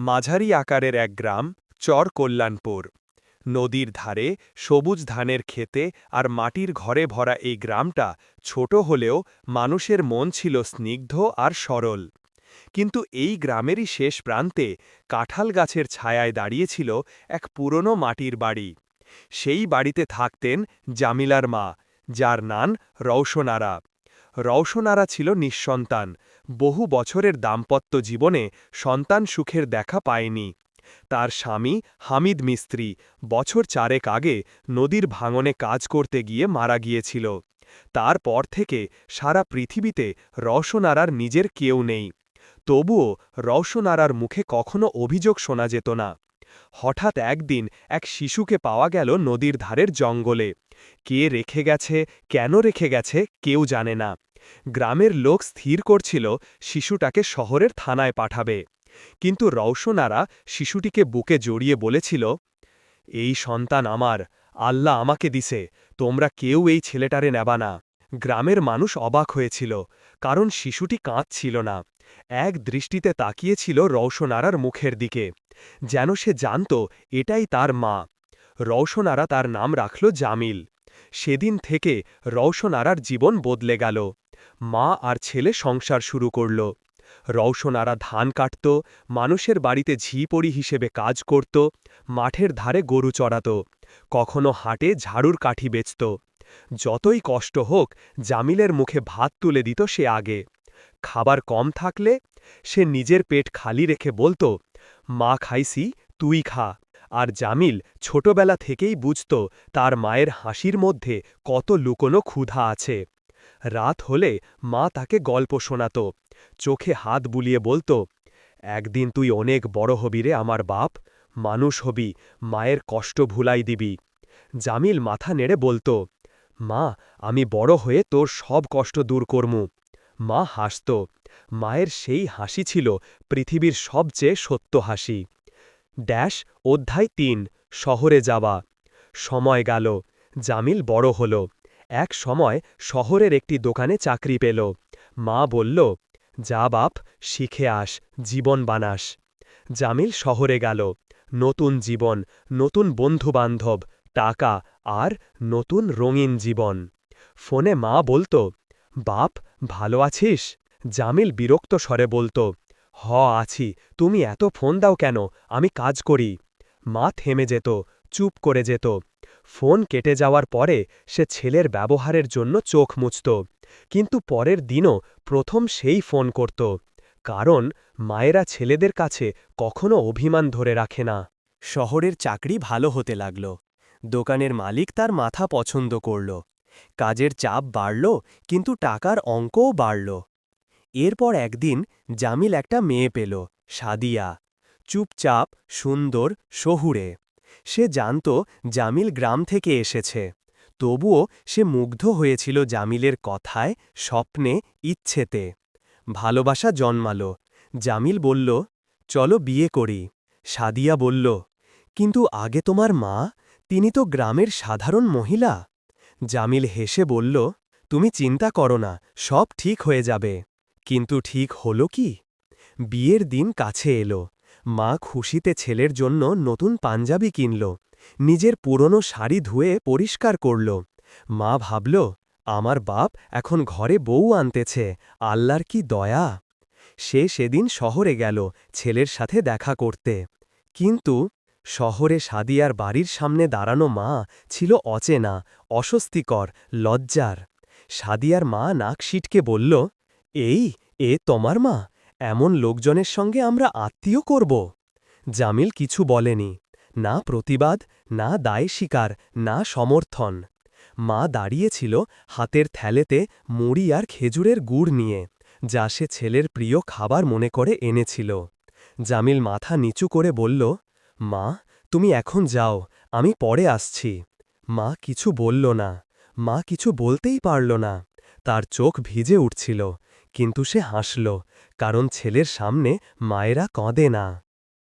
মাঝারি আকারের এক গ্রাম চর কল্যাণপুর। নদীর ধারে সবুজ ধানের ক্ষেতে আর মাটির ঘরে ভরা এই গ্রামটা ছোট হলেও মানুষের মন ছিল স্নিগ্ধ আর সরল। কিন্তু এই গ্রামেরই শেষ প্রান্তে কাঁঠাল গাছের ছায়ায় দাঁড়িয়েছিল এক পুরনো মাটির বাড়ি। সেই বাড়িতে থাকতেন জামিলার মা, যার নাম রওশনারা। রওশনারা ছিল নিঃসন্তান, বহু বছরের দাম্পত্য জীবনে সন্তান সুখের দেখা পায়নি। তার স্বামী হামিদ মিস্ত্রি বছর চারেক আগে নদীর ভাঙনে কাজ করতে গিয়ে মারা গিয়েছিল। তারপর থেকে সারা পৃথিবীতে রওশনারার নিজের কেউ নেই। তবুও রওশনারার মুখে কখনো অভিযোগ শোনা যেত না। হঠাৎ একদিন এক শিশুকে পাওয়া গেল নদীর ধারের জঙ্গলে। কে রেখে গেছে, কেন রেখে গেছে কেউ জানে না। গ্রামের লোক স্থির করছিল শিশুটাকে শহরের থানায় পাঠাবে। কিন্তু রওশনারা শিশুটিকে বুকে জড়িয়ে বলেছিল, এই সন্তান আমার, আল্লাহ আমাকে দিছে, তোমরা কেউ এই ছেলেটারে নেবা না। গ্রামের মানুষ অবাক হয়েছিল, কারণ শিশুটি কাঁদছিল না। এক দৃষ্টিতে তাকিয়েছিল রওশনারার মুখের দিকে, যেন সে জানত এটাই তার মা। রওশনারা তার নাম রাখল জামিল। সেদিন থেকে রওশনারার জীবন বদলে গেল। মা আর ছেলে সংসার শুরু করল। রওশনারা ধান কাটত, মানুষের বাড়িতে ঝিপড়ি হিসেবে কাজ করত, মাঠের ধারে গরু চড়াত, কখনো হাটে ঝাড়ুর কাঠি বেচত। যতই কষ্ট হোক, জামিলের মুখে ভাত তুলে দিত সে আগে। খাবার কম থাকলে সে নিজের পেট খালি রেখে বলত, মা খাইছি, তুই খা। আর জামিল ছোটবেলা থেকেই বুঝত তার মায়ের হাসির মধ্যে কত লুকোনো ক্ষুধা আছে। রাত হলে মা তাকে গল্প শোনাত, চোখে হাত বুলিয়ে বলত, একদিন তুই অনেক বড় হবি রে আমার বাপ, মানুষ হবি, মায়ের কষ্ট ভুলাই দিবি। জামিল মাথা নেড়ে বলত, মা, আমি বড় হয়ে তোর সব কষ্ট দূর করমু। মা হাসত। মায়ের সেই হাসি ছিল পৃথিবীর সবচেয়ে সত্য হাসি। অধ্যায় ৩, শহরে যাওয়া। সময় গেল, জামিল বড় হল। এক সময় শহরের একটি দোকানে চাকরি পেল। মা বলল, যা বাপ, শিখে আস, জীবন বানাস। জামিল শহরে গেল। নতুন জীবন, নতুন বন্ধুবান্ধব, টাকা আর নতুন রঙিন জীবন। ফোনে মা বলত, বাপ, ভালো আছিস? জামিল বিরক্ত স্বরে বলত, হ আছি, তুমি এত ফোন দাও কেন, আমি কাজ করি। মা থেমে যেত, চুপ করে যেত। ফোন কেটে যাওয়ার পরে সে ছেলের ব্যবহারের জন্য চোখ মুছত। কিন্তু পরের দিনও প্রথম সেই ফোন করত, কারণ মায়েরা ছেলেদের কাছে কখনো অভিমান ধরে রাখে না। শহরের চাকরি ভালো হতে লাগল। দোকানের মালিক তার মাথা পছন্দ করল। কাজের চাপ বাড়ল, কিন্তু টাকার অঙ্কও বাড়ল। এরপর একদিন জামিল একটা মেয়ে পেল, সাদিয়া। চুপচাপ, সুন্দর, শহুরে। সে জানত জামিল গ্রাম থেকে এসেছে। তবুও সে মুগ্ধ হয়েছিল জামিলের কথায়, স্বপ্নে, ইচ্ছেতে। ভালোবাসা জন্মাল। জামিল বলল, চলো বিয়ে করি। সাদিয়া বলল, কিন্তু আগে তোমার মা, তিনি তো গ্রামের সাধারণ মহিলা। জামিল হেসে বলল, তুমি চিন্তা করো না, সব ঠিক হয়ে যাবে। কিন্তু ঠিক হল কি? বিয়ের দিন কাছে এলো। মা খুশিতে ছেলের জন্য নতুন পাঞ্জাবি কিনল, নিজের পুরনো শাড়ি ধুয়ে পরিষ্কার করল। মা ভাবল, আমার বাপ এখন ঘরে বউ আনতেছে, আল্লাহর কি দয়া। সে সেদিন শহরে গেল ছেলের সাথে দেখা করতে। কিন্তু শহরে সাদিয়ার বাড়ির সামনে দাঁড়ানো মা ছিল অচেনা, অস্বস্তিকর, লজ্জার। সাদিয়ার মা নাক সিটকে বলল, এ তোমার মা? এমন লোকজনের সঙ্গে আমরা আত্মীয় করব? জামিল কিছু বলেনি, না প্রতিবাদ, না দায় স্বীকার, না সমর্থন। মা দাঁড়িয়েছিল হাতের থ্যালেতে মুড়ি আর খেজুরের গুড় নিয়ে, যা সে ছেলের প্রিয় খাবার মনে করে এনেছিল। জামিল মাথা নিচু করে বলল, মা, তুমি এখন যাও, আমি পরে আসছি। মা কিছু বলল না। মা কিছু বলতেই পারল না। তার চোখ ভিজে উঠছিল, কিন্তু সে হাসল, কারণ ছেলের সামনে মায়েরা কাঁদে না।